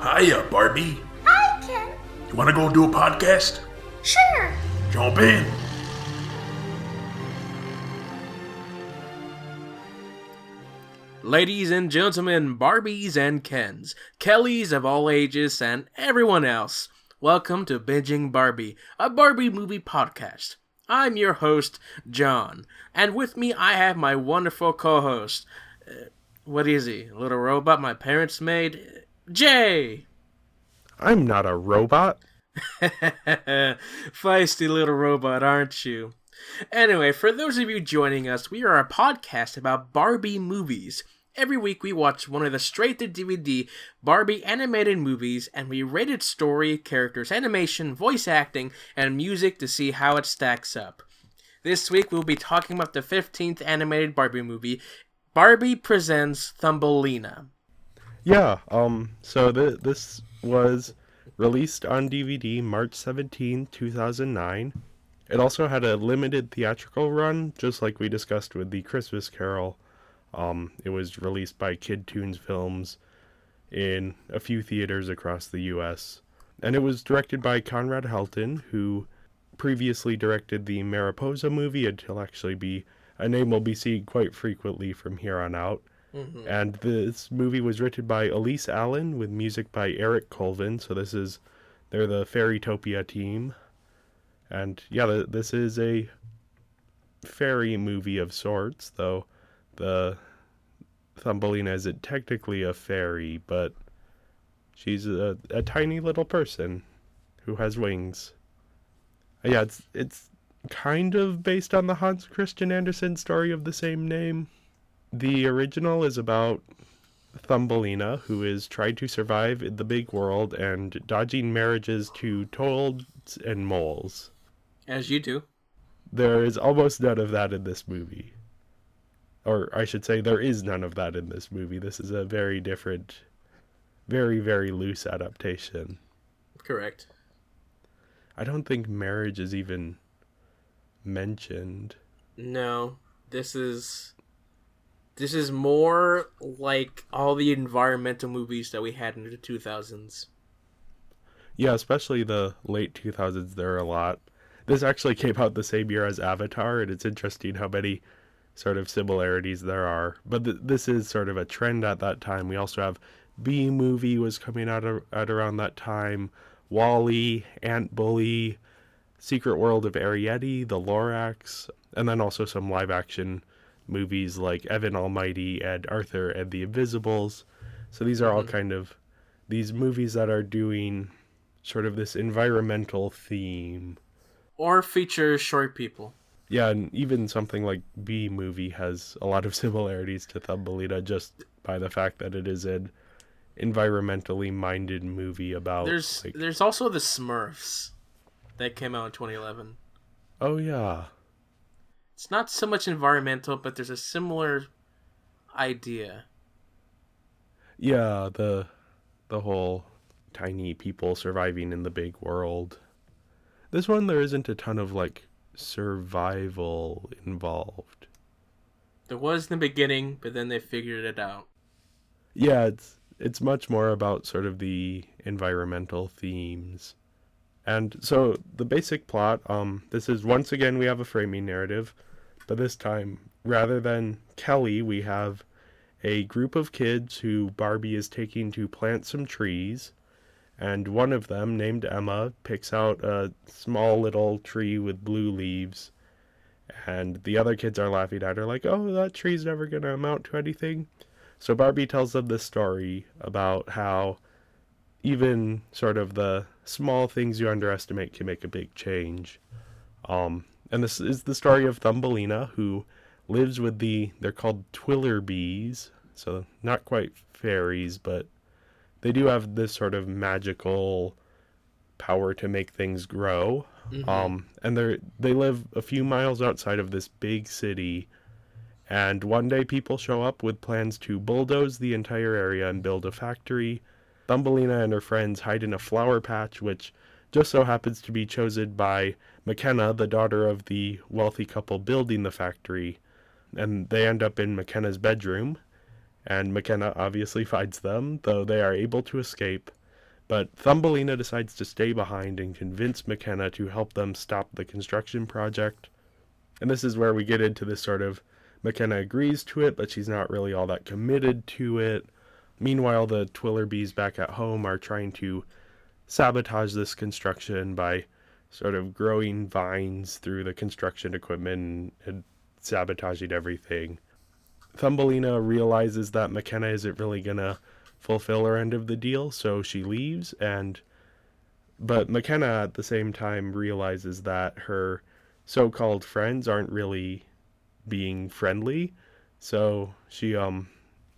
Hiya, Barbie. Hi, Ken. You wanna go do a podcast? Sure. Jump in. Ladies and gentlemen, Barbies and Kens, Kellys of all ages, and everyone else, welcome to Binging Barbie, a Barbie movie podcast. I'm your host, John, and with me I have my wonderful co-host. What is he? A little robot my parents made? Jay! I'm not a robot. Feisty little robot, aren't you? Anyway, for those of you joining us, we are a podcast about Barbie movies. Every week we watch one of the straight-to-DVD Barbie animated movies, and we rate its story, characters, animation, voice acting, and music to see how it stacks up. This week we'll be talking about the 15th animated Barbie movie, Barbie Presents Thumbelina. Yeah, this was released on DVD March 17, 2009. It also had a limited theatrical run, just like we discussed with the Christmas Carol. It was released by Kid Toons Films in a few theaters across the U.S. And it was directed by Conrad Helton, who previously directed the Mariposa movie, and he'll actually be a name we'll be seeing quite frequently from here on out. Mm-hmm. And this movie was written by Elise Allen with music by Eric Colvin, so they're the Fairytopia team. And yeah, this is a fairy movie of sorts, though the Thumbelina isn't technically a fairy, but she's a tiny little person who has wings. Yeah, it's kind of based on the Hans Christian Andersen story of the same name. The original is about Thumbelina, who is trying to survive in the big world and dodging marriages to toads and moles. As you do. There is almost none of that in this movie. Or I should say, there is none of that in this movie. This is a very different, very, very loose adaptation. Correct. I don't think marriage is even mentioned. No, this is more like all the environmental movies that we had in the 2000s. Yeah, especially the late 2000s, there are a lot. This actually came out the same year as Avatar, and it's interesting how many sort of similarities there are. But this is sort of a trend at that time. We also have B-Movie was coming out at around that time, WALL-E, Ant Bully, Secret World of Arrietty, The Lorax, and then also some live-action movies like Evan Almighty and Arthur and the Invisibles. So these are all kind of these movies that are doing sort of this environmental theme. Or feature short people. Yeah, and even something like B-Movie has a lot of similarities to Thumbelina just by the fact that it is an environmentally minded movie about... There's also the Smurfs that came out in 2011. Oh, yeah. It's not so much environmental, but there's a similar idea. Yeah, the whole tiny people surviving in the big world. This one, there isn't a ton of, survival involved. There was in the beginning, but then they figured it out. Yeah, it's much more about sort of the environmental themes. And so the basic plot, this is once again we have a framing narrative, but this time rather than Kelly, we have a group of kids who Barbie is taking to plant some trees. And one of them, named Emma, picks out a small little tree with blue leaves. And the other kids are laughing at her like, oh, that tree's never going to amount to anything. So Barbie tells them this story about how even sort of the small things you underestimate can make a big change. And this is the story of Thumbelina, who lives with they're called Twiller bees. So not quite fairies, but they do have this sort of magical power to make things grow. Mm-hmm. And they live a few miles outside of this big city. And one day people show up with plans to bulldoze the entire area and build a factory. Thumbelina and her friends hide in a flower patch, which just so happens to be chosen by McKenna, the daughter of the wealthy couple building the factory. And they end up in McKenna's bedroom. And McKenna obviously finds them, though they are able to escape. But Thumbelina decides to stay behind and convince McKenna to help them stop the construction project. And this is where we get into this sort of McKenna agrees to it, but she's not really all that committed to it. Meanwhile, the Twillerbees back at home are trying to sabotage this construction by sort of growing vines through the construction equipment and sabotaging everything. Thumbelina realizes that McKenna isn't really gonna fulfill her end of the deal, so she leaves, but McKenna at the same time realizes that her so-called friends aren't really being friendly, so she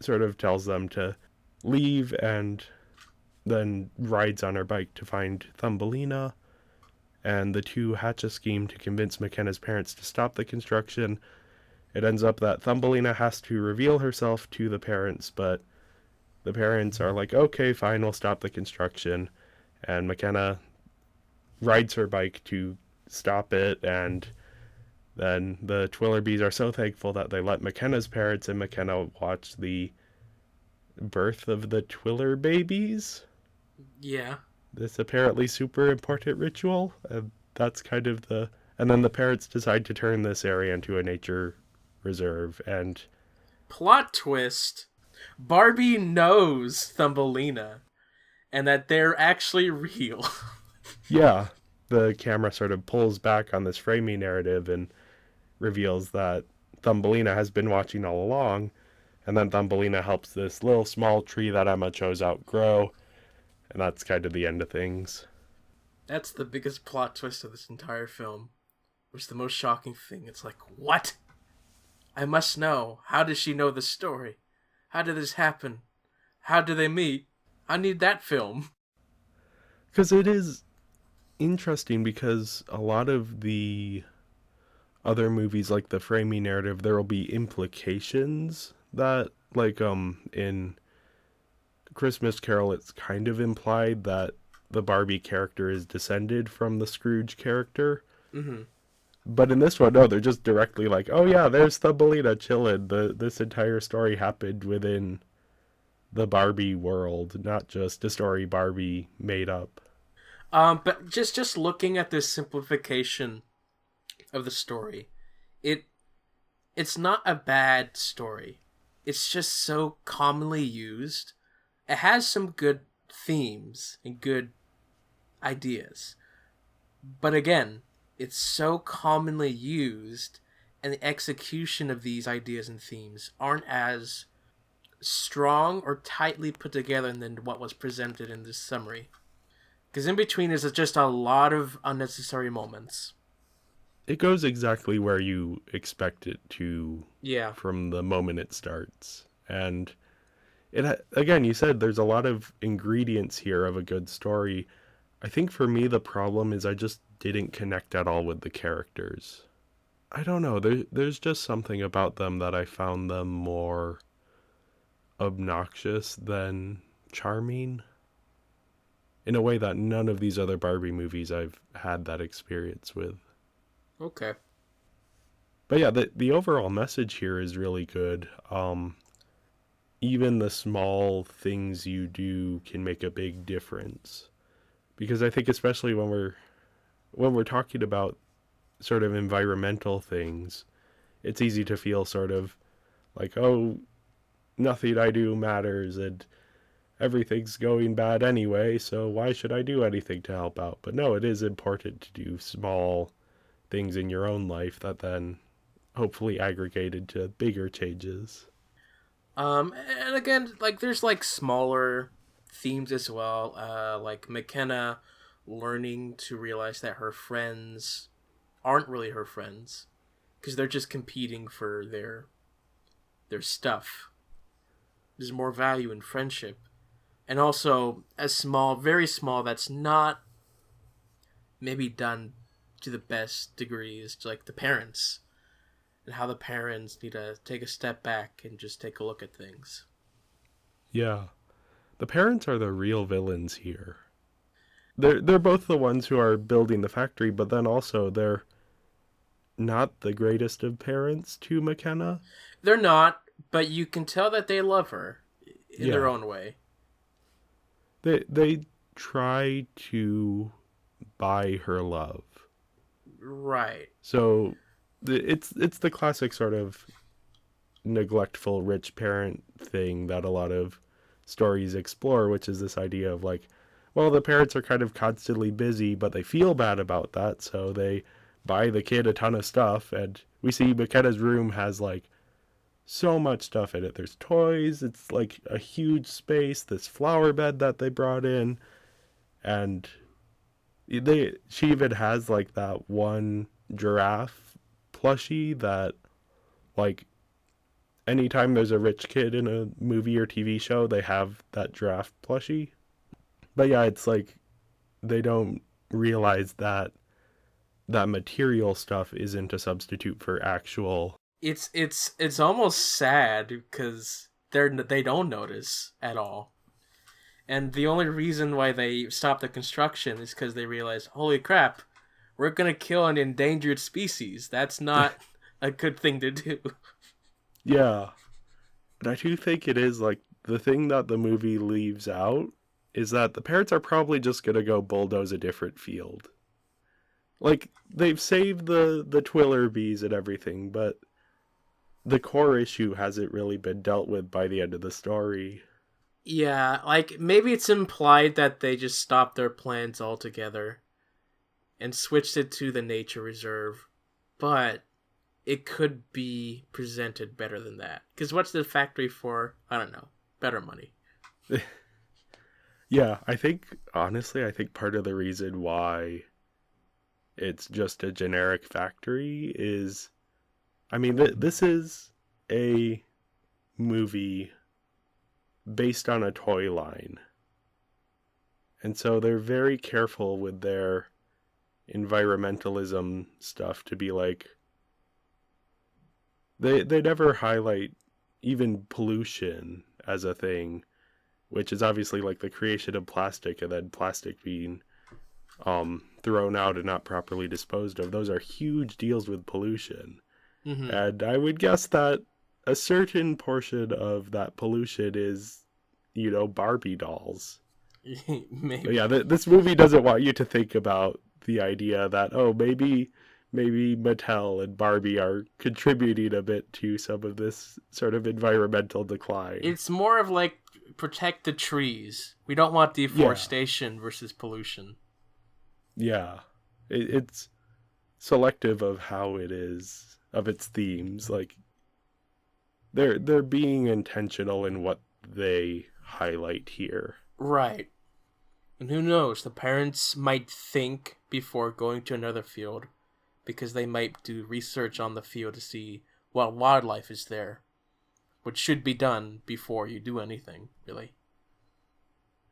sort of tells them to leave and then rides on her bike to find Thumbelina, and the two hatch a scheme to convince McKenna's parents to stop the construction. It ends up that Thumbelina has to reveal herself to the parents, but the parents are like, okay, fine, we'll stop the construction, and McKenna rides her bike to stop it, and then the Twillerbees are so thankful that they let McKenna's parents and McKenna watch the birth of the Twiller babies. Yeah. This apparently super important ritual. That's kind of the... And then the parents decide to turn this area into a nature reserve, and... Plot twist. Barbie knows Thumbelina, and that they're actually real. Yeah. The camera sort of pulls back on this framing narrative and reveals that Thumbelina has been watching all along, and then Thumbelina helps this little small tree that Emma chose out grow, and that's kind of the end of things. That's the biggest plot twist of this entire film. Which is the most shocking thing. It's like, what? I must know. How does she know the story? How did this happen? How do they meet? I need that film. Because it is interesting, because a lot of the other movies, like the framing narrative, there will be implications that, like, in Christmas Carol, it's kind of implied that the Barbie character is descended from the Scrooge character. Mm-hmm. But in this one, no, they're just directly like, oh yeah, there's Thumbelina chilling. This entire story happened within the Barbie world, not just a story Barbie made up. But just looking at this simplification of the story, it's not a bad story. It's just so commonly used. It has some good themes and good ideas. But again, it's so commonly used, and the execution of these ideas and themes aren't as strong or tightly put together than what was presented in this summary. Because in between is just a lot of unnecessary moments. It goes exactly where you expect it to, Yeah. from the moment it starts. And it, again, you said there's a lot of ingredients here of a good story. I think for me the problem is I just didn't connect at all with the characters. I don't know, there's just something about them that I found them more obnoxious than charming, in a way that none of these other Barbie movies I've had that experience with. Okay. But yeah, the overall message here is really good. Even the small things you do can make a big difference. Because I think especially when we're talking about sort of environmental things, it's easy to feel sort of like, oh, nothing I do matters and everything's going bad anyway, so why should I do anything to help out? But no, it is important to do small things in your own life that then hopefully aggregate into bigger changes. And again, like, there's like smaller themes as well, like McKenna learning to realize that her friends aren't really her friends because they're just competing for their stuff. There's more value in friendship. And also, as small, very small, that's not maybe done to the best degrees, like the parents, and how the parents need to take a step back and just take a look at things. Yeah. The parents are the real villains here. They're both the ones who are building the factory, but then also they're not the greatest of parents to McKenna. They're not, but you can tell that they love her in their own way. They try to buy her love. Right. So it's the classic sort of neglectful rich parent thing that a lot of stories explore, which is this idea of like, well, the parents are kind of constantly busy, but they feel bad about that, so they buy the kid a ton of stuff. And we see McKenna's room has like so much stuff in it. There's toys, it's like a huge space, this flower bed that they brought in, and she even has like that one giraffe plushie that, like, anytime there's a rich kid in a movie or TV show, they have that giraffe plushie. But yeah, it's like they don't realize that that material stuff isn't a substitute for actual. It's almost sad because they don't notice at all. And the only reason why they stop the construction is because they realize, holy crap, we're gonna kill an endangered species. That's not a good thing to do. Yeah. But I do think it is like the thing that the movie leaves out is that the parents are probably just gonna go bulldoze a different field. Like, they've saved the Twiller bees and everything, but the core issue hasn't really been dealt with by the end of the story. Yeah, like maybe it's implied that they just stopped their plans altogether and switched it to the nature reserve, but it could be presented better than that. Because what's the factory for? I don't know. Better money. Yeah, I think part of the reason why it's just a generic factory is, I mean, this is a movie based on a toy line. And so they're very careful with their environmentalism stuff to be like, they never highlight even pollution as a thing, which is obviously like the creation of plastic and then plastic being thrown out and not properly disposed of. Those are huge deals with pollution. Mm-hmm. And I would guess that a certain portion of that pollution is, Barbie dolls. Maybe. But yeah, this movie doesn't want you to think about the idea that, oh, maybe Mattel and Barbie are contributing a bit to some of this sort of environmental decline. It's more of like protect the trees. We don't want deforestation versus pollution. Yeah. It's selective of how it is, of its themes. Like, they're being intentional in what they highlight here. Right. And who knows, the parents might think before going to another field, because they might do research on the field to see what wildlife is there, which should be done before you do anything, really.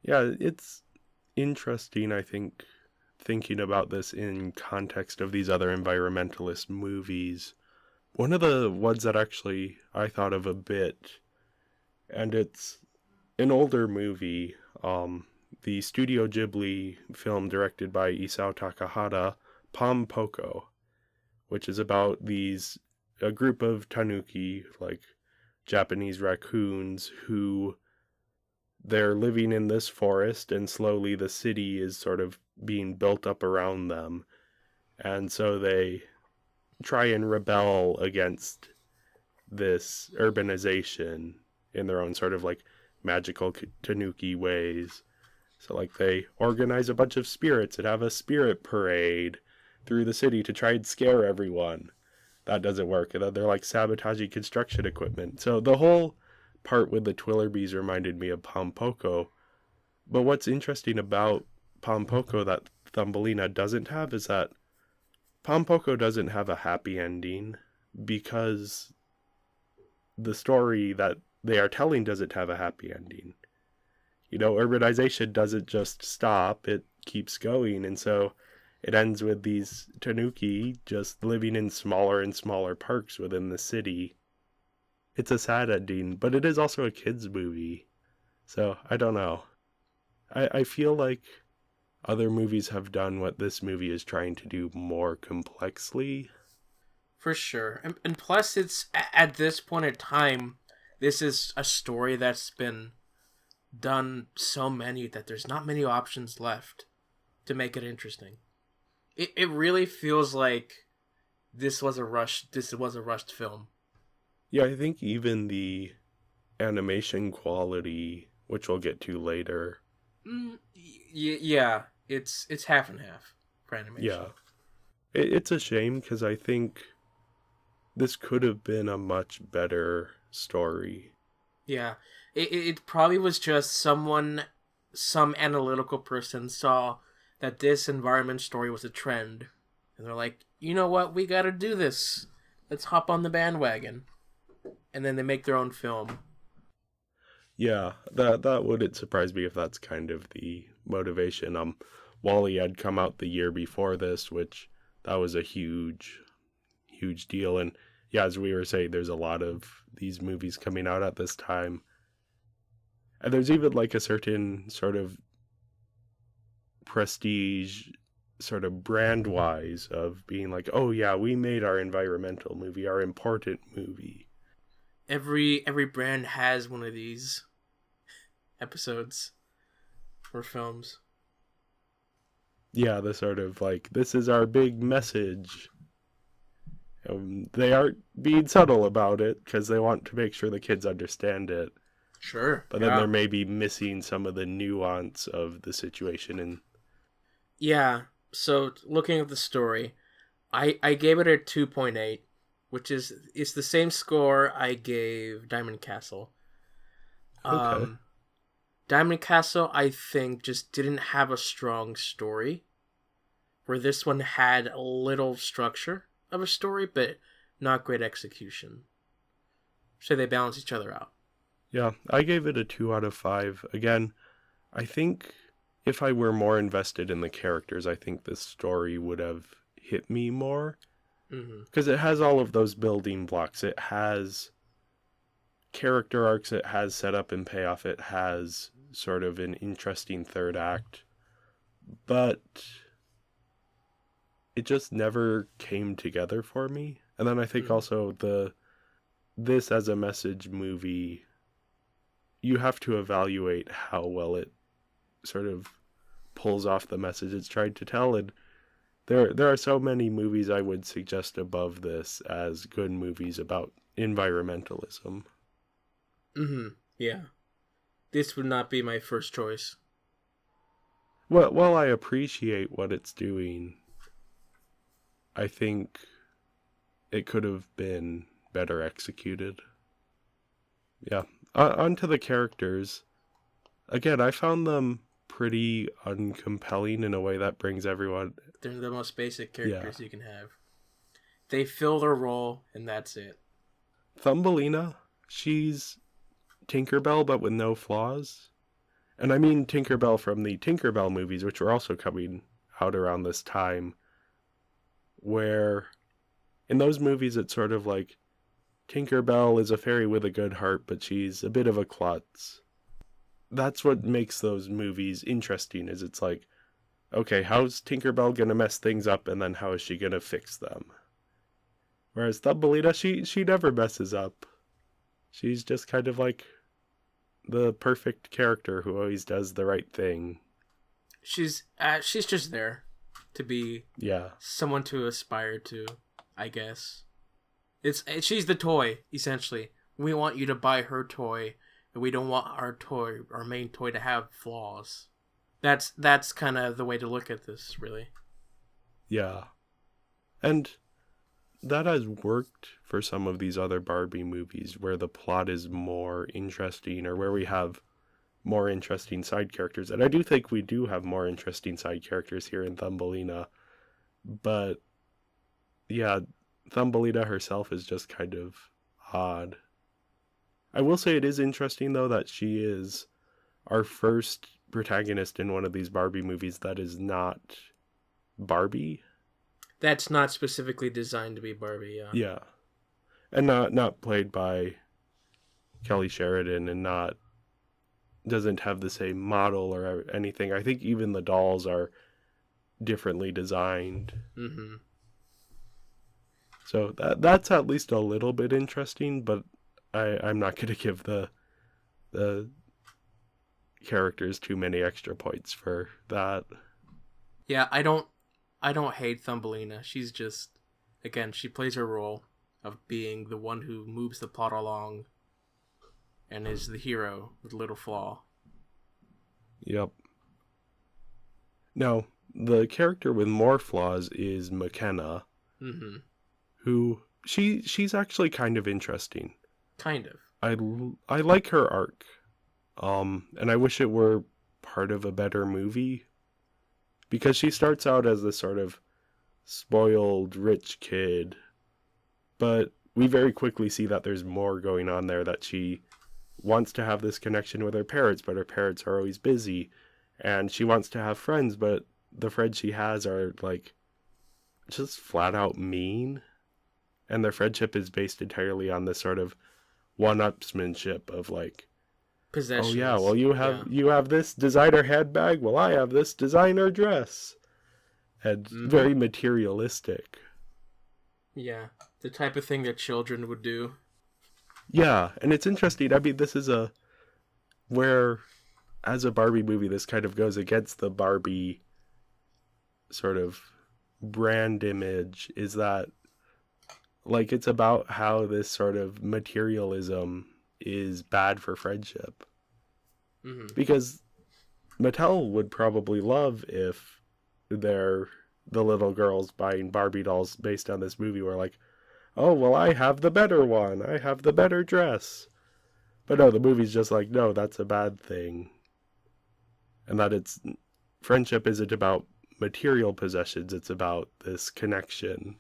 Yeah, it's interesting, I think, thinking about this in context of these other environmentalist movies. One of the ones that actually I thought of a bit, and it's an older movie, the Studio Ghibli film directed by Isao Takahata, Pom Poko, which is about a group of tanuki, like Japanese raccoons, who they're living in this forest, and slowly the city is sort of being built up around them. And so they try and rebel against this urbanization in their own sort of like magical tanuki ways. So like they organize a bunch of spirits and have a spirit parade through the city to try and scare everyone. That doesn't work. And then they're like sabotaging construction equipment. So the whole part with the Twillerbees reminded me of Pom Poko. But what's interesting about Pom Poko that Thumbelina doesn't have is that Pom Poko doesn't have a happy ending because the story that they are telling doesn't have a happy ending. Urbanization doesn't just stop, it keeps going, and so it ends with these tanuki just living in smaller and smaller parks within the city. It's a sad ending, but it is also a kid's movie. So, I don't know. I feel like other movies have done what this movie is trying to do more complexly. For sure. And plus, it's at this point in time, this is a story that's been done so many that there's not many options left to make it interesting. It really feels like this was a rushed film. Yeah, I think even the animation quality, which we'll get to later. Yeah, it's half and half for animation. Yeah. It's a shame because I think this could have been a much better story. Yeah, it probably was just some analytical person saw that this environment story was a trend, and they're like, you know what, we gotta do this. Let's hop on the bandwagon, and then they make their own film. Yeah, that wouldn't surprise me if that's kind of the motivation. Wall-E had come out the year before this, which that was a huge deal. And yeah, as we were saying, there's a lot of these movies coming out at this time. And there's even like a certain sort of prestige, sort of brand-wise, of being like, oh yeah, we made our environmental movie, our important movie. Every brand has one of these episodes or films. Yeah, the sort of like, this is our big message. They aren't being subtle about it because they want to make sure the kids understand it. Sure. But then they're maybe missing some of the nuance of the situation. And yeah, so looking at the story, I gave it a 2.8, which is it's the same score I gave Diamond Castle. Okay. Diamond Castle, I think, just didn't have a strong story, where this one had a little structure of a story, but not great execution. So they balance each other out. Yeah, I gave it a 2 out of 5. Again, I think if I were more invested in the characters, I think this story would have hit me more. Because it has all of those building blocks. It has character arcs, it has setup and payoff, it has sort of an interesting third act. But it just never came together for me. And then I think also this as a message movie, you have to evaluate how well it sort of pulls off the message it's trying to tell. And there are so many movies I would suggest above this as good movies about environmentalism. Yeah. This would not be my first choice. Well, while I appreciate what it's doing, I think it could have been better executed. Yeah. On to the characters. Again, I found them pretty uncompelling in a way that brings everyone... They're the most basic characters you can have. They fill their role, and that's it. Thumbelina, she's Tinkerbell, but with no flaws. And I mean Tinkerbell from the Tinkerbell movies, which were also coming out around this time, where in those movies it's sort of like Tinkerbell is a fairy with a good heart, but she's a bit of a klutz. That's what makes those movies interesting, is it's like, okay, how's Tinkerbell gonna mess things up, and then how is she gonna fix them? Whereas Thumbelina, she never messes up. She's just kind of like the perfect character who always does the right thing. She's just there to be someone to aspire to, I guess. She's the toy, essentially. We want you to buy her toy, and we don't want our main toy, to have flaws. That's kind of the way to look at this, really. Yeah. And that has worked for some of these other Barbie movies where the plot is more interesting, or where we have more interesting side characters. And I do think we do have more interesting side characters here in Thumbelina. But yeah, Thumbelina herself is just kind of odd. I will say it is interesting, though, that she is our first protagonist in one of these Barbie movies that is not Barbie. That's not specifically designed to be Barbie, yeah. Yeah. And not played by Kelly Sheridan, and doesn't have the same model or anything. I think even the dolls are differently designed. So that's at least a little bit interesting, but I'm not going to give the characters too many extra points for that. Yeah, I don't hate Thumbelina. She's just, again, she plays her role of being the one who moves the plot along and is the hero with little flaw. Yep. Now, the character with more flaws is McKenna, Mm-hmm. who she's actually kind of interesting. Kind of. I like her arc, and I wish it were part of a better movie, because she starts out as this sort of spoiled rich kid, but we very quickly see that there's more going on there, that she wants to have this connection with her parents, but her parents are always busy, and she wants to have friends, but the friends she has are like just flat out mean, and their friendship is based entirely on this sort of one-upsmanship of like, Possessions. oh yeah, well you have this designer handbag, well I have this designer dress, and very materialistic. Yeah, the type of thing that children would do. Yeah, and it's interesting. I mean, this is where, as a Barbie movie, this kind of goes against the Barbie sort of brand image, is that, like, it's about how this sort of materialism is bad for friendship. Mm-hmm. Because Mattel would probably love if the little girls buying Barbie dolls based on this movie were like, oh, well, I have the better one. I have the better dress. But no, the movie's just like, no, that's a bad thing. And that friendship isn't about material possessions. It's about this connection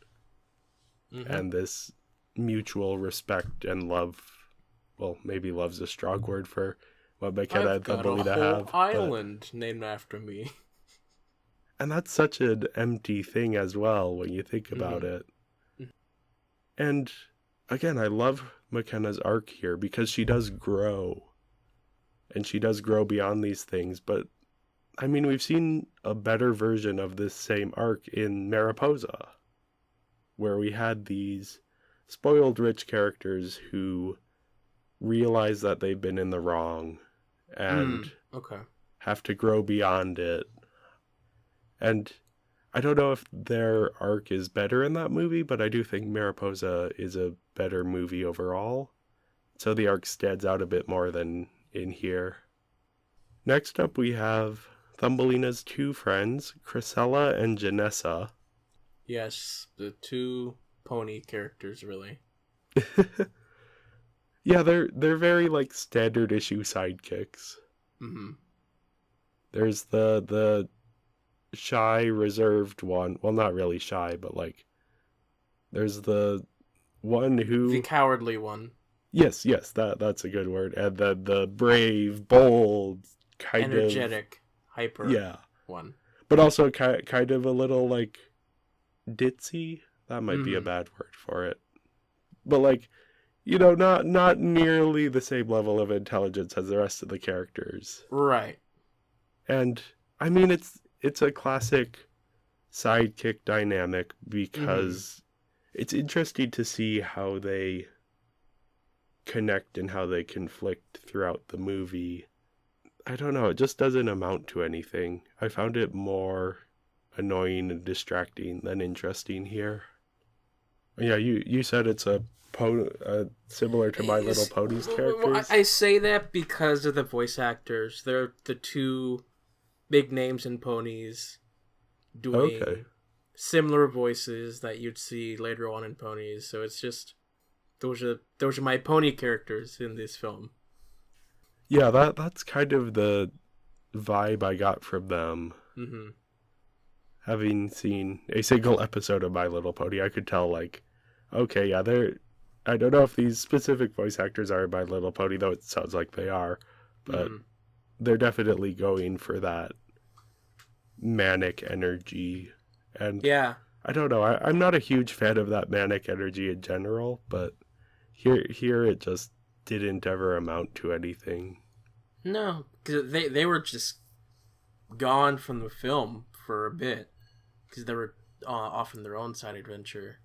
and this mutual respect and love. Well, maybe love's a strong word for what McKenna and Thumbelina have. Island named after me. And that's such an empty thing as well when you think about it. And again, I love McKenna's arc here because she does grow. And she does grow beyond these things. But, I mean, we've seen a better version of this same arc in Mariposa, where we had these spoiled rich characters who realize that they've been in the wrong and have to grow beyond it. And I don't know if their arc is better in that movie, but I do think Mariposa is a better movie overall. So the arc stands out a bit more than in here. Next up we have Thumbelina's two friends, Chrysella and Janessa. Yes, the two pony characters, really. Yeah, they're very like standard issue sidekicks. Mm-hmm. There's the shy, reserved one. Well, not really shy, but like there's the one who... The cowardly one. Yes, that's a good word. And then the brave, bold, energetic, hyper one. But also kind of a little like ditzy. That might be a bad word for it. But like, you know, not nearly the same level of intelligence as the rest of the characters. Right. And I mean, it's a classic sidekick dynamic because it's interesting to see how they connect and how they conflict throughout the movie. I don't know, it just doesn't amount to anything. I found it more annoying and distracting than interesting here. Yeah, you said it's similar to My Little Pony's characters. Well, I say that because of the voice actors. They're the two big names in ponies doing similar voices that you'd see later on in ponies. So it's just those are my pony characters in this film. Yeah, that's kind of the vibe I got from them. Mm-hmm. Having seen a single episode of My Little Pony, I could tell, like, okay, yeah, I don't know if these specific voice actors are in My Little Pony, though it sounds like they are, but they're definitely going for that manic energy. And yeah, I don't know, I'm not a huge fan of that manic energy in general, but here it just didn't ever amount to anything. No, because they were just gone from the film for a bit, because they were off on their own side adventure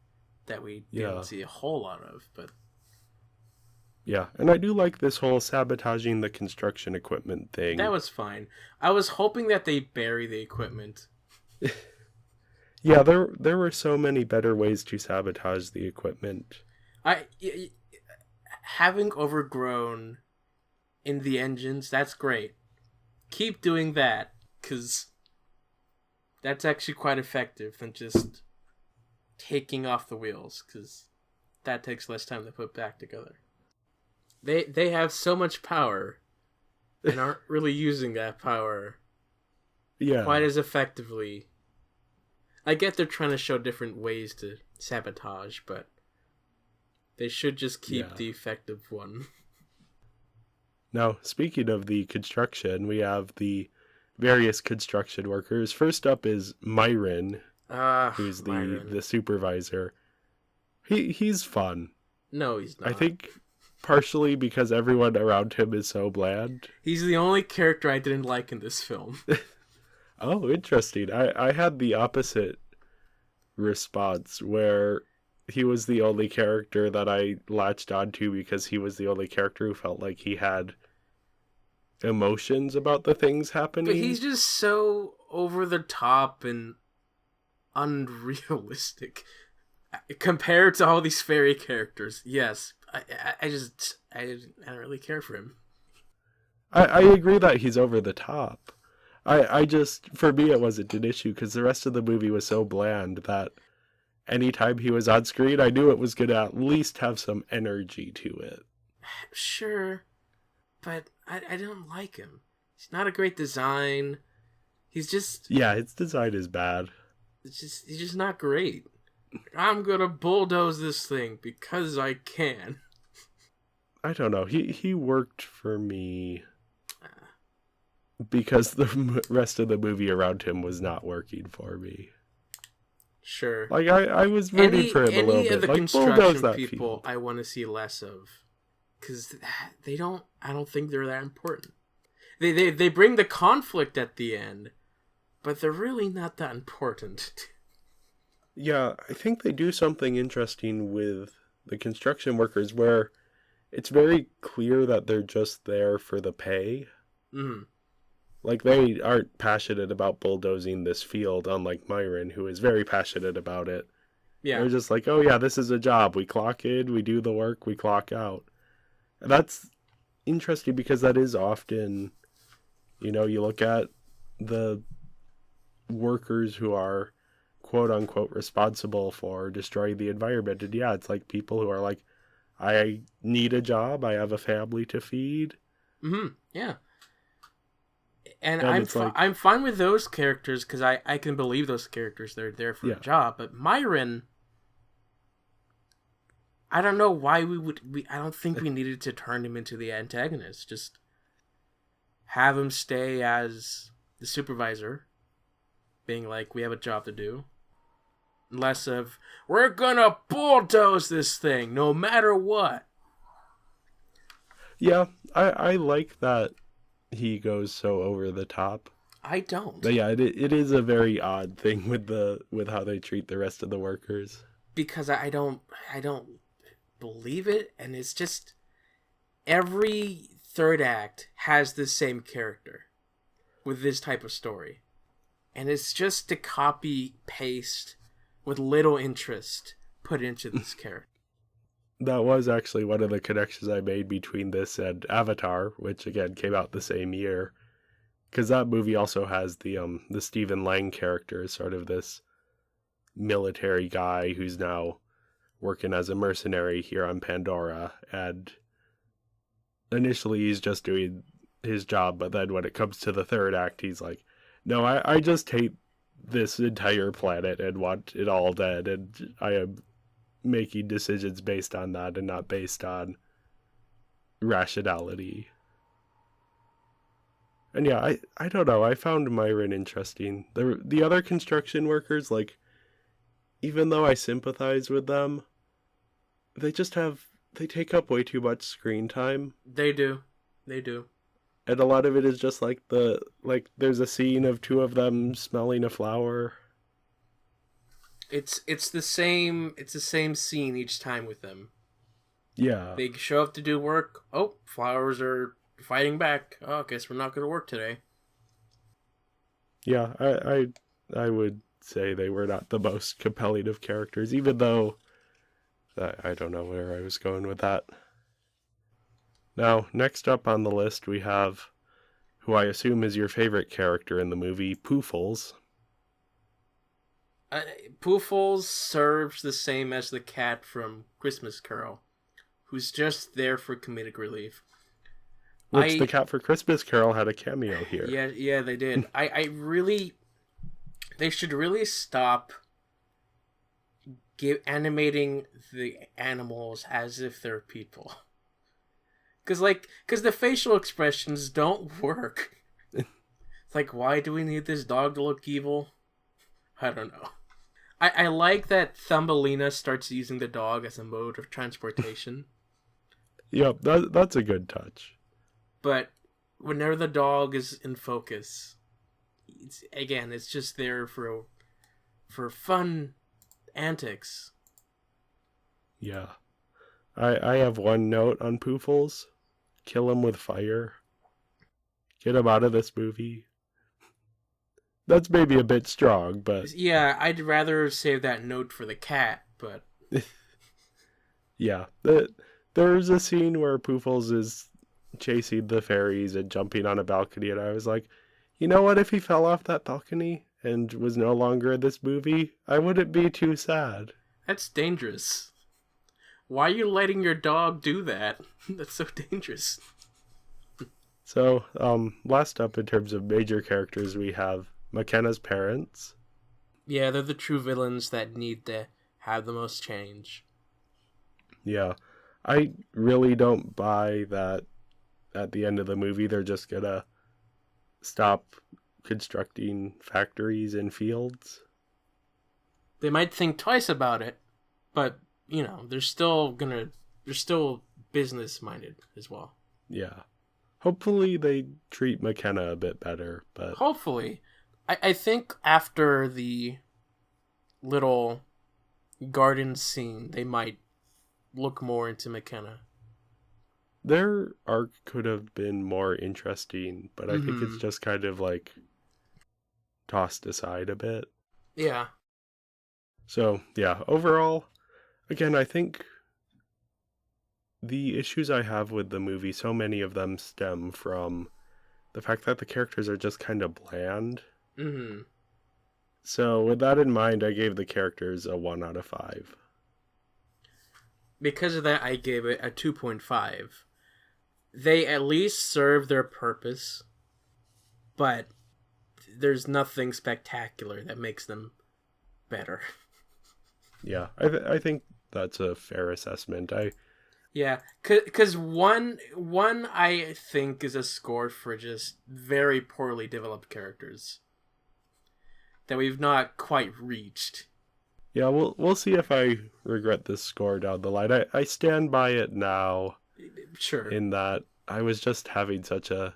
that we didn't see a whole lot of. Yeah, and I do like this whole sabotaging the construction equipment thing. That was fine. I was hoping that they bury the equipment. Yeah, there were so many better ways to sabotage the equipment. Having overgrown in the engines, that's great. Keep doing that, because that's actually quite effective than just taking off the wheels, because that takes less time to put back together. They have so much power and aren't really using that power quite as effectively. I get they're trying to show different ways to sabotage, but they should just keep the effective one. Now, speaking of the construction, we have the various construction workers. First up is Myron, who's the supervisor. He's fun. No, he's not. I think partially because everyone around him is so bland. He's the only character I didn't like in this film. Oh, interesting. I had the opposite response, where he was the only character that I latched onto because he was the only character who felt like he had emotions about the things happening. But he's just so over the top and unrealistic compared to all these fairy characters. Yes, I don't really care for him. I agree that he's over the top. I just, for me, it wasn't an issue because the rest of the movie was so bland that anytime he was on screen, I knew it was going to at least have some energy to it. Sure, but I don't like him. He's not a great design. He's just... Yeah, his design is bad. He's just not great. I'm gonna bulldoze this thing because I can. I don't know. He worked for me because the rest of the movie around him was not working for me. Sure. Like, I was rooting for him a little bit. Any of the like, construction people I want to see less of. Because I don't think they're that important. They bring the conflict at the end, but they're really not that important. Yeah, I think they do something interesting with the construction workers where it's very clear that they're just there for the pay. Mm. Like, they aren't passionate about bulldozing this field, unlike Myron, who is very passionate about it. Yeah. They're just like, oh yeah, this is a job. We clock in, we do the work, we clock out. And that's interesting because that is often, you look at the workers who are quote unquote responsible for destroying the environment. And yeah, it's like people who are like, I need a job, I have a family to feed. Mm-hmm. Yeah. And I'm fine with those characters because I can believe those characters. They're there for a job. But Myron, I don't know why I don't think we needed to turn him into the antagonist. Just have him stay as the supervisor, being like, we have a job to do. Less of, we're gonna bulldoze this thing no matter what. Yeah, I like that he goes so over the top. I don't. But yeah, it is a very odd thing with how they treat the rest of the workers. Because I don't believe it, and it's just every third act has the same character with this type of story. And it's just to copy paste with little interest put into this character. That was actually one of the connections I made between this and Avatar, which again came out the same year. Because that movie also has the Stephen Lang character, sort of this military guy who's now working as a mercenary here on Pandora. And initially he's just doing his job, but then when it comes to the third act, he's like, no, I just hate this entire planet and want it all dead, and I am making decisions based on that and not based on rationality. And yeah, I don't know, I found Myron interesting. The other construction workers, like, even though I sympathize with them, they take up way too much screen time. They do. And a lot of it is just like there's a scene of two of them smelling a flower. It's the same scene each time with them. Yeah. They show up to do work. Oh, flowers are fighting back. Oh, guess we're not going to work today. Yeah, I would say they were not the most compelling of characters, even though I don't know where I was going with that. Now, next up on the list, we have who I assume is your favorite character in the movie, Poofles. Poofles serves the same as the cat from Christmas Carol, who's just there for comedic relief. Which the cat for Christmas Carol had a cameo here. Yeah, they did. They should really stop animating the animals as if they're people. Because the facial expressions don't work. It's like, why do we need this dog to look evil? I don't know. I like that Thumbelina starts using the dog as a mode of transportation. Yep, that's a good touch. But whenever the dog is in focus, it's just there for fun antics. Yeah. I have one note on Poofles. Kill him with fire. Get him out of this movie. That's maybe a bit strong, but... Yeah, I'd rather save that note for the cat, but... Yeah. There's a scene where Poofles is chasing the fairies and jumping on a balcony, and I was like, you know what, if he fell off that balcony and was no longer in this movie, I wouldn't be too sad. That's dangerous. Why are you letting your dog do that? That's so dangerous. So, last up in terms of major characters, we have McKenna's parents. Yeah, they're the true villains that need to have the most change. Yeah. I really don't buy that at the end of the movie they're just gonna stop constructing factories and fields. They might think twice about it, but, they're still business-minded as well. Yeah. Hopefully they treat McKenna a bit better, but... Hopefully. I think after the little garden scene, they might look more into McKenna. Their arc could have been more interesting, but I think it's just kind of like tossed aside a bit. Yeah. So, yeah, overall, again, I think the issues I have with the movie, so many of them stem from the fact that the characters are just kind of bland. Mm-hmm. So, with that in mind, I gave the characters a 1 out of 5. Because of that, I gave it a 2.5. They at least serve their purpose, but there's nothing spectacular that makes them better. Yeah, I think that's a fair assessment. Yeah, because one I think is a score for just very poorly developed characters that we've not quite reached. Yeah, we'll see if I regret this score down the line. I stand by it now. Sure. In that I was just having such a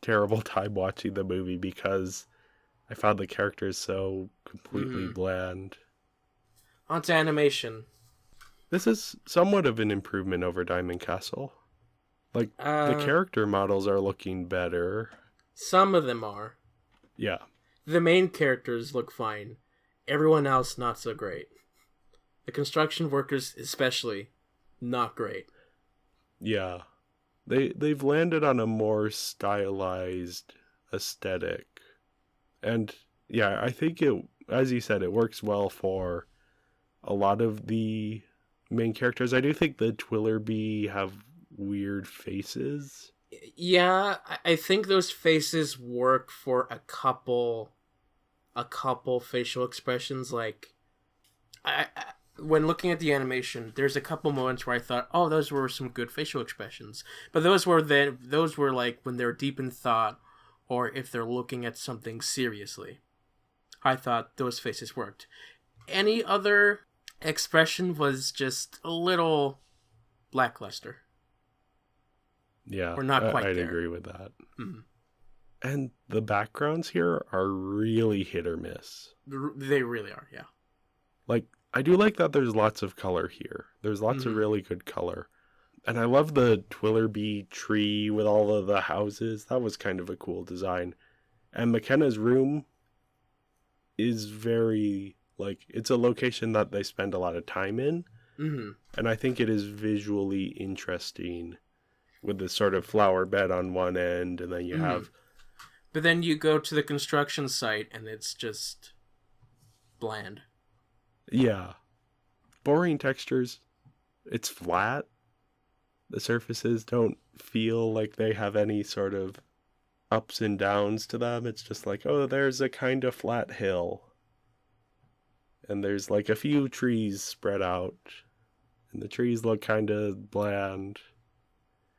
terrible time watching the movie because I found the characters so completely bland. On to animation. This is somewhat of an improvement over Diamond Castle. Like, the character models are looking better. Some of them are. Yeah. The main characters look fine. Everyone else, not so great. The construction workers, especially, not great. Yeah. They've landed on a more stylized aesthetic. And, yeah, I think it, as you said, it works well for a lot of the main characters. I do think the Twillerby have weird faces. Yeah, I think those faces work for a couple facial expressions. Like, when looking at the animation, there's a couple moments where I thought, oh, those were some good facial expressions. But those were like when they're deep in thought, or if they're looking at something seriously. I thought those faces worked. Any other expression was just a little lackluster. Yeah, We're not quite I'd there. agree with that. Mm-hmm. And the backgrounds here are really hit or miss. They really are, yeah. Like, I do like that there's lots of color here. There's lots of really good color. And I love the Twillerby tree with all of the houses. That was kind of a cool design. And McKenna's room is very, it's a location that they spend a lot of time in. Mm-hmm. And I think it is visually interesting with this sort of flower bed on one end, and then you have... But then you go to the construction site, and it's just bland. Yeah. Boring textures. It's flat. The surfaces don't feel like they have any sort of ups and downs to them. It's just like, oh, there's a kind of flat hill. And there's like a few trees spread out. And the trees look kind of bland.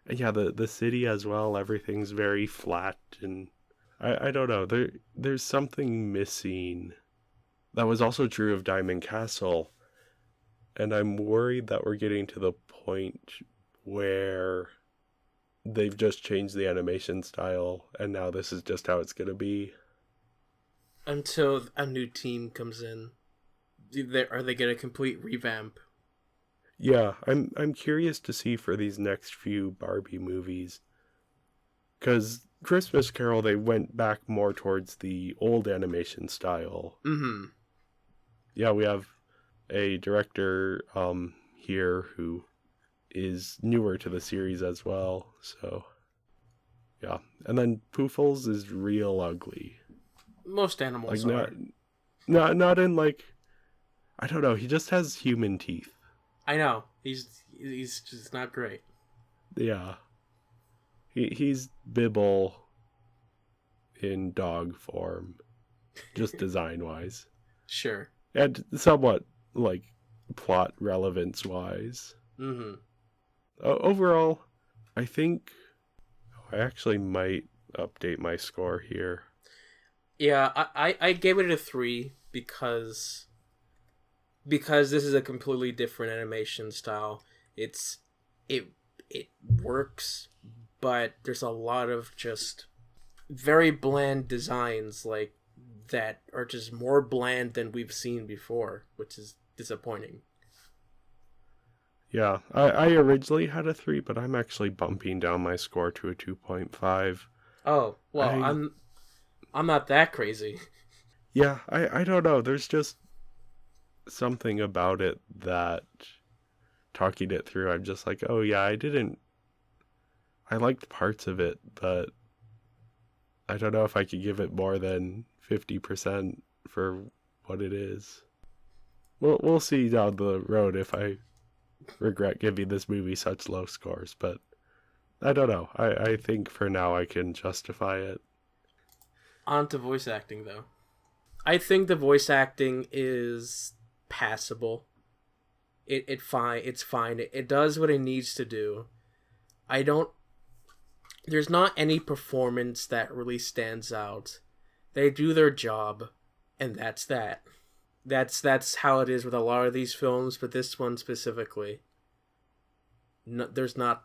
And yeah, the city as well, everything's very flat. And I don't know, there's something missing. That was also true of Diamond Castle. And I'm worried that we're getting to the point where they've just changed the animation style, and now this is just how it's going to be. Until a new team comes in. Are they going to complete revamp? Yeah, I'm curious to see for these next few Barbie movies. Because Christmas Carol, they went back more towards the old animation style. Mm-hmm. Yeah, we have a director here who is newer to the series as well, so yeah. And then Poofles is real ugly. Most animals like, are. Not in like, I don't know, he just has human teeth. I know. He's just not great. Yeah. He's Bibble in dog form, just design-wise. Sure. And somewhat, plot relevance-wise. Mm-hmm. Overall, I think I actually might update my score here. Yeah, I gave it a 3 because this is a completely different animation style. It works, but there's a lot of just very bland designs that are just more bland than we've seen before, which is disappointing. Yeah, I originally had a 3, but I'm actually bumping down my score to a 2.5. Oh, well, I'm not that crazy. Yeah, I don't know. There's just something about it that, talking it through, I'm just like, oh yeah, I liked parts of it, but I don't know if I could give it more than 50% for what it is. We'll see down the road if I regret giving this movie such low scores, but I don't know. I think for now I can justify it. On to voice acting, though. I think the voice acting is passable. It's fine. It does what it needs to do. There's not any performance that really stands out. They do their job, and that's that. That's how it is with a lot of these films, but this one specifically, there's not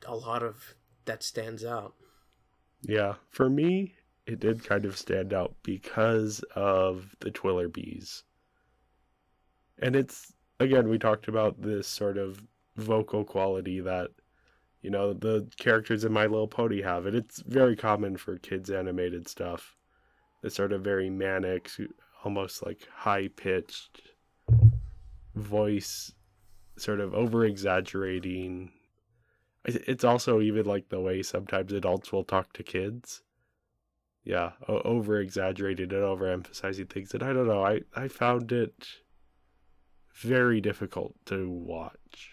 a lot of that stands out. Yeah, for me, it did kind of stand out because of the Twillerbees. And it's, again, we talked about this sort of vocal quality that, the characters in My Little Pony have. And it's very common for kids' animated stuff. This sort of very manic, almost high-pitched voice, sort of over-exaggerating. It's also even the way sometimes adults will talk to kids. Yeah, over-exaggerated and over-emphasizing things. And I don't know, I found it very difficult to watch.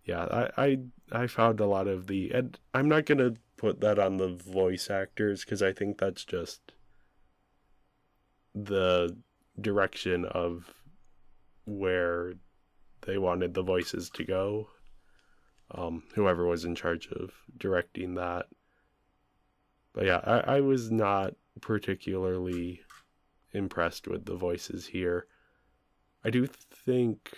Yeah, I found a lot of and I'm not going to put that on the voice actors, because I think that's just the direction of where they wanted the voices to go. Whoever was in charge of directing that. But yeah, I was not particularly impressed with the voices here. I do think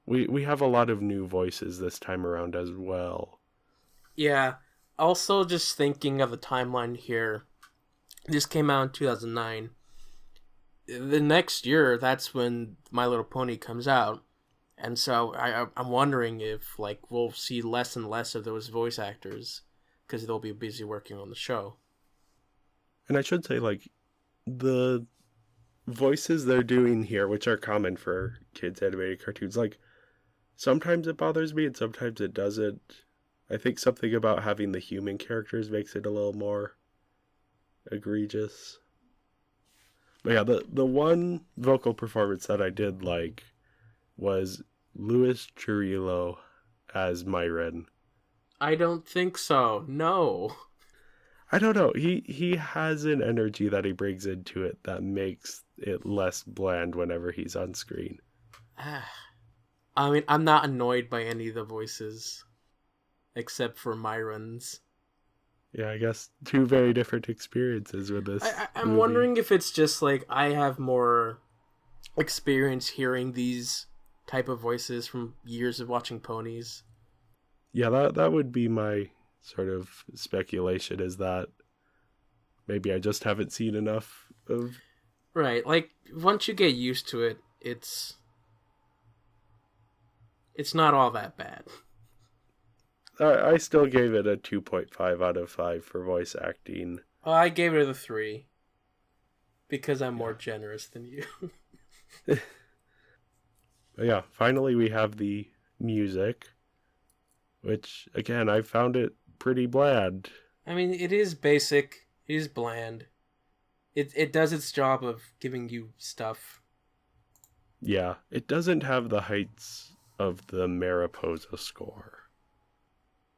we have a lot of new voices this time around as well. Yeah. Also, just thinking of the timeline here, this came out in 2009. the next year, that's when My Little Pony comes out. And so I'm wondering if, like, we'll see less and less of those voice actors because they'll be busy working on the show. And I should say, like, the voices they're doing here, which are common for kids' animated cartoons, like, sometimes it bothers me and sometimes it doesn't. I think something about having the human characters makes it a little more egregious. But yeah, the one vocal performance that I did like was Louis Churillo as Myron. I don't think so. No. I don't know. He has an energy that he brings into it that makes it less bland whenever he's on screen. I mean, I'm not annoyed by any of the voices except for Myron's. Yeah, I guess two very different experiences with this. I'm movie. wondering if it's just like I have more experience hearing these type of voices from years of watching ponies. Yeah, that would be my sort of speculation, is that maybe I just haven't seen enough of... Right, like once you get used to it, it's not all that bad. I still gave it a 2.5 out of 5 for voice acting. Oh, I gave it a 3 because I'm more generous than you. But yeah, finally we have the music, which, again, I found it pretty bland. I mean, it is basic, it is bland. It does its job of giving you stuff. Yeah, it doesn't have the heights of the Mariposa score.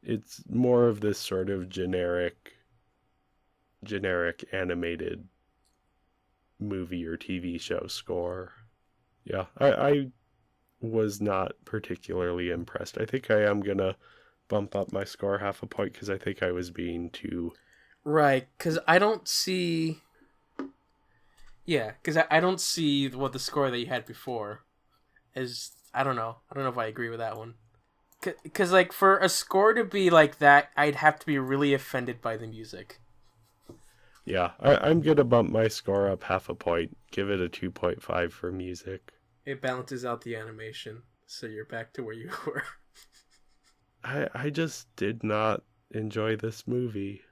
It's more of this sort of generic animated movie or TV show score. Yeah, I was not particularly impressed. I think I am gonna bump up my score half a point because I think I was being too... Right, because I don't see... Yeah, because I don't see what the score that you had before is... I don't know if I agree with that one. Because, like, for a score to be like that, I'd have to be really offended by the music. Yeah, I'm gonna bump my score up half a point. Give it a 2.5 for music. It balances out the animation, so you're back to where you were. I just did not enjoy this movie.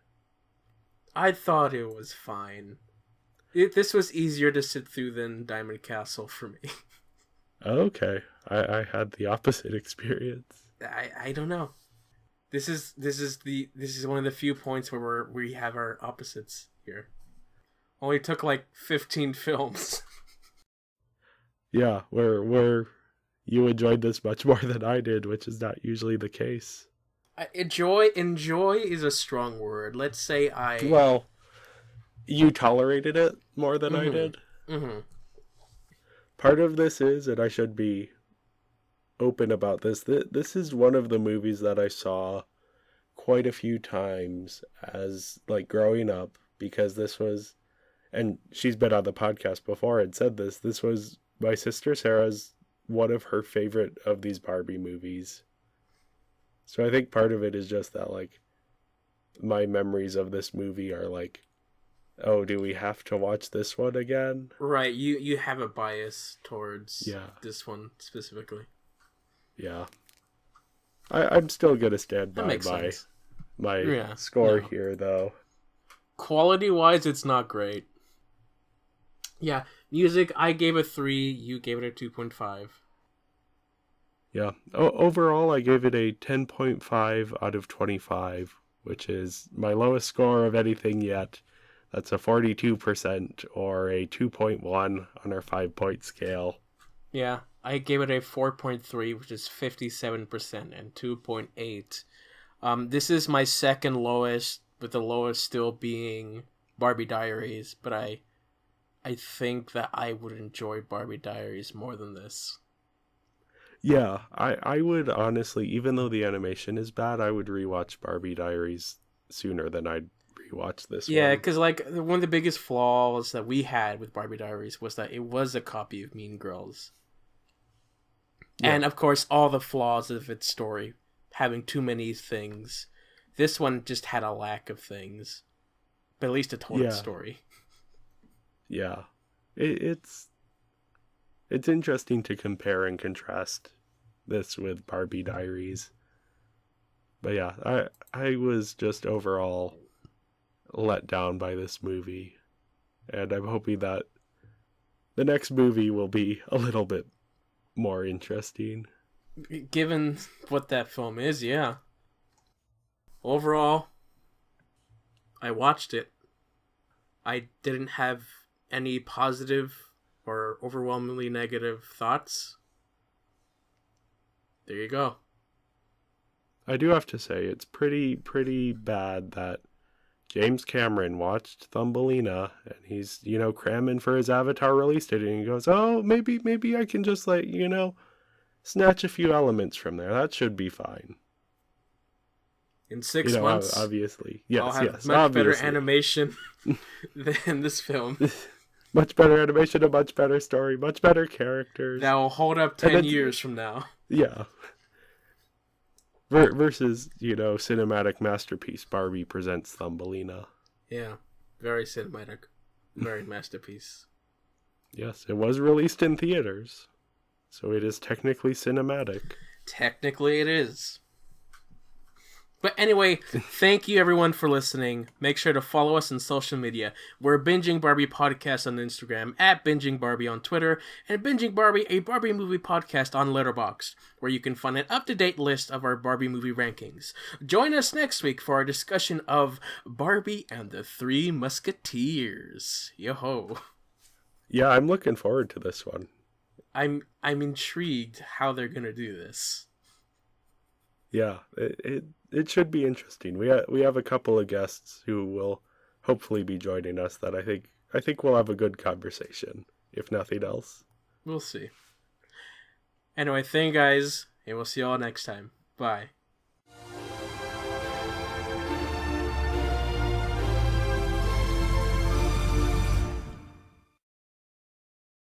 I thought it was fine. This was easier to sit through than Diamond Castle for me. Okay, I had the opposite experience. I don't know. This is one of the few points where we have our opposites here. Only took like 15 films. Yeah, where you enjoyed this much more than I did, which is not usually the case. Enjoy is a strong word. Let's say Well, you tolerated it more than I did. Mm-hmm. Part of this is, and I should be open about this, this is one of the movies that I saw quite a few times as, like, growing up, because this was, and she's been on the podcast before and said this was my sister Sarah's one of her favorite of these Barbie movies. So I think part of it is just that, like, my memories of this movie are like, oh, do we have to watch this one again? Right, you have a bias towards this one specifically. Yeah. I'm still going to stand by my score here, though. Quality-wise, it's not great. Yeah, music, I gave a 3, you gave it a 2.5. Yeah. Overall, I gave it a 10.5 out of 25, which is my lowest score of anything yet. That's a 42% or a 2.1 on our 5-point scale. Yeah, I gave it a 4.3, which is 57%, and 2.8. This is my second lowest, with the lowest still being Barbie Diaries, but I think that I would enjoy Barbie Diaries more than this. Yeah, I would honestly, even though the animation is bad, I would rewatch Barbie Diaries sooner than I'd rewatch this one. Yeah, because, like, one of the biggest flaws that we had with Barbie Diaries was that it was a copy of Mean Girls. Yeah. And, of course, all the flaws of its story, having too many things. This one just had a lack of things. But at least it told its story. Yeah. it's interesting to compare and contrast this with Barbie Diaries. But yeah, I was just overall let down by this movie, and I'm hoping that the next movie will be a little bit more interesting. Given what that film is, yeah. Overall, I watched it. I didn't have any positive or overwhelmingly negative thoughts. There you go. I do have to say, it's pretty bad that James Cameron watched Thumbelina, and he's, cramming for his Avatar release date, and he goes, oh, maybe I can just, snatch a few elements from there. That should be fine. In 6 months, obviously. Yes, I'll have yes, much obviously. better animation than this film. Much better animation, a much better story, much better characters. That will hold up 10 years from now. Yeah. Versus, cinematic masterpiece, Barbie presents Thumbelina. Yeah, very cinematic. Very masterpiece. Yes, it was released in theaters, so it is technically cinematic. Technically it is. But anyway, thank you everyone for listening. Make sure to follow us on social media. We're Binging Barbie Podcast on Instagram, at Binging Barbie on Twitter, and Binging Barbie, a Barbie movie podcast on Letterboxd, where you can find an up-to-date list of our Barbie movie rankings. Join us next week for our discussion of Barbie and the Three Musketeers. Yo-ho. Yeah, I'm looking forward to this one. I'm intrigued how they're gonna do this. Yeah, it should be interesting. We have a couple of guests who will hopefully be joining us that I think we'll have a good conversation, if nothing else. We'll see. Anyway, thank you guys, and we'll see you all next time. Bye.